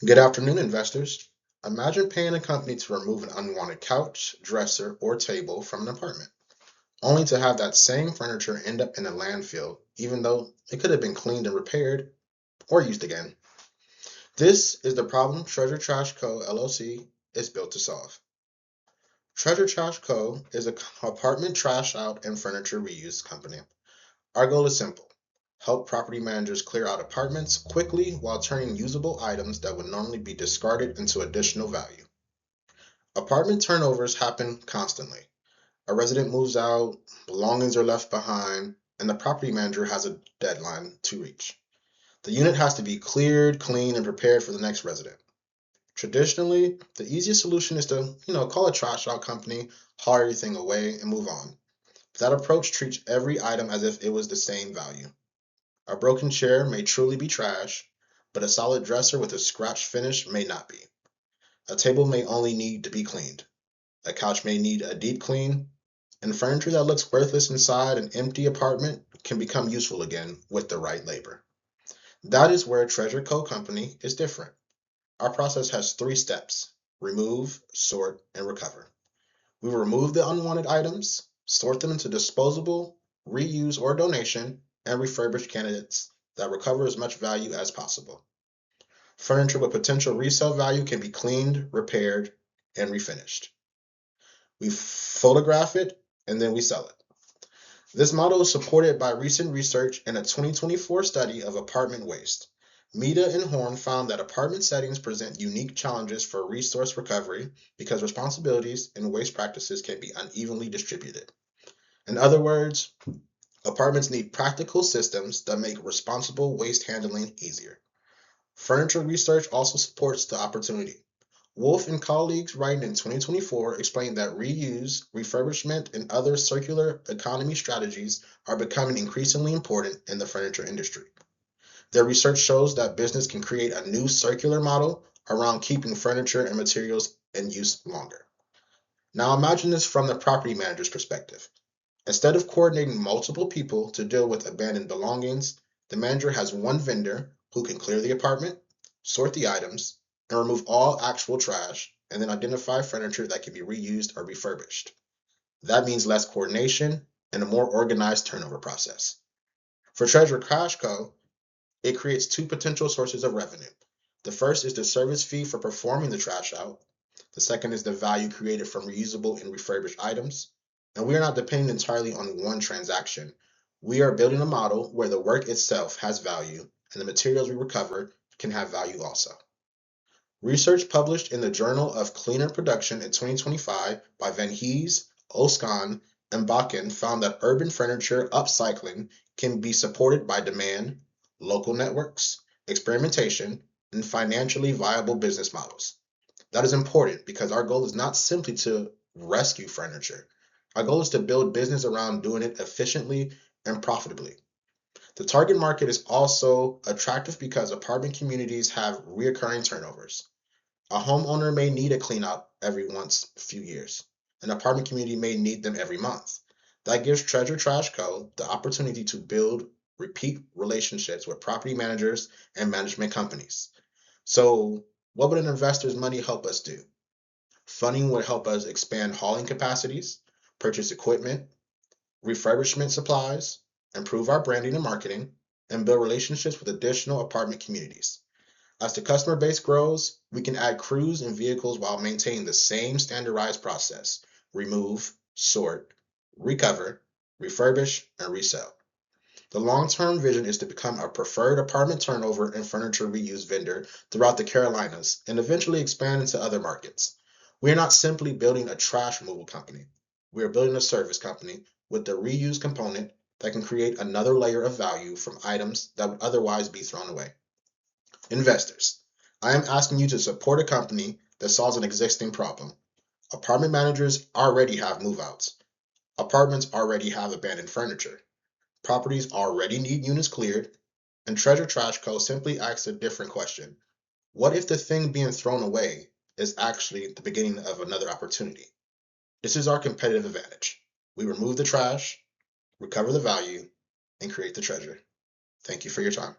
Good afternoon, investors. Imagine paying a company to remove an unwanted couch, dresser, or table from an apartment, only to have that same furniture end up in a landfill, even though it could have been cleaned and repaired or used again. This is the problem Treasure Trash Co. LLC is built to solve. Treasure Trash Co. is an apartment trash out and furniture reuse company. Our goal is simple: help property managers clear out apartments quickly while turning usable items that would normally be discarded into additional value. Apartment turnovers happen constantly. A resident moves out, belongings are left behind, and the property manager has a deadline to reach. The unit has to be cleared, cleaned, and prepared for the next resident. Traditionally, the easiest solution is to, call a trash out company, haul everything away, and move on. That approach treats every item as if it was the same value. A broken chair may truly be trash, but a solid dresser with a scratch finish may not be. A table may only need to be cleaned. A couch may need a deep clean, and furniture that looks worthless inside an empty apartment can become useful again with the right labor. That is where Treasure Co. Company is different. Our process has three steps: remove, sort, and recover. We remove the unwanted items, sort them into disposable, reuse, or donation, and refurbish candidates that recover as much value as possible. Furniture with potential resale value can be cleaned, repaired, and refinished. We photograph it and then we sell it. This model is supported by recent research in a 2024 study of apartment waste. Mita and Horn found that apartment settings present unique challenges for resource recovery because responsibilities and waste practices can be unevenly distributed. In other words, apartments need practical systems that make responsible waste handling easier. Furniture research also supports the opportunity. Wolf and colleagues writing in 2024 explained that reuse, refurbishment, and other circular economy strategies are becoming increasingly important in the furniture industry. Their research shows that business can create a new circular model around keeping furniture and materials in use longer. Now imagine this from the property manager's perspective. Instead of coordinating multiple people to deal with abandoned belongings, the manager has one vendor who can clear the apartment, sort the items, and remove all actual trash, and then identify furniture that can be reused or refurbished. That means less coordination and a more organized turnover process. For Treasure Cash Co., it creates two potential sources of revenue. The first is the service fee for performing the trash out. The second is the value created from reusable and refurbished items. And we are not depending entirely on one transaction. We are building a model where the work itself has value and the materials we recover can have value also. Research published in the Journal of Cleaner Production in 2025 by Van Hees, Oskan, and Bakken found that urban furniture upcycling can be supported by demand, local networks, experimentation, and financially viable business models. That is important because our goal is not simply to rescue furniture. Our goal is to build business around doing it efficiently and profitably. The target market is also attractive because apartment communities have reoccurring turnovers. A homeowner may need a clean out every once a few years. An apartment community may need them every month. That gives Treasure Trash Co. the opportunity to build repeat relationships with property managers and management companies. So, what would an investor's money help us do? Funding would help us expand hauling capacities, purchase equipment, refurbishment supplies, improve our branding and marketing, and build relationships with additional apartment communities. As the customer base grows, we can add crews and vehicles while maintaining the same standardized process: remove, sort, recover, refurbish, and resell. The long-term vision is to become a preferred apartment turnover and furniture reuse vendor throughout the Carolinas and eventually expand into other markets. We are not simply building a trash removal company. We are building a service company with the reuse component that can create another layer of value from items that would otherwise be thrown away. Investors, I am asking you to support a company that solves an existing problem. Apartment managers already have move-outs. Apartments already have abandoned furniture. Properties already need units cleared, and Treasure Trash Co. simply asks a different question. What if the thing being thrown away is actually the beginning of another opportunity? This is our competitive advantage. We remove the trash, recover the value, and create the treasure. Thank you for your time.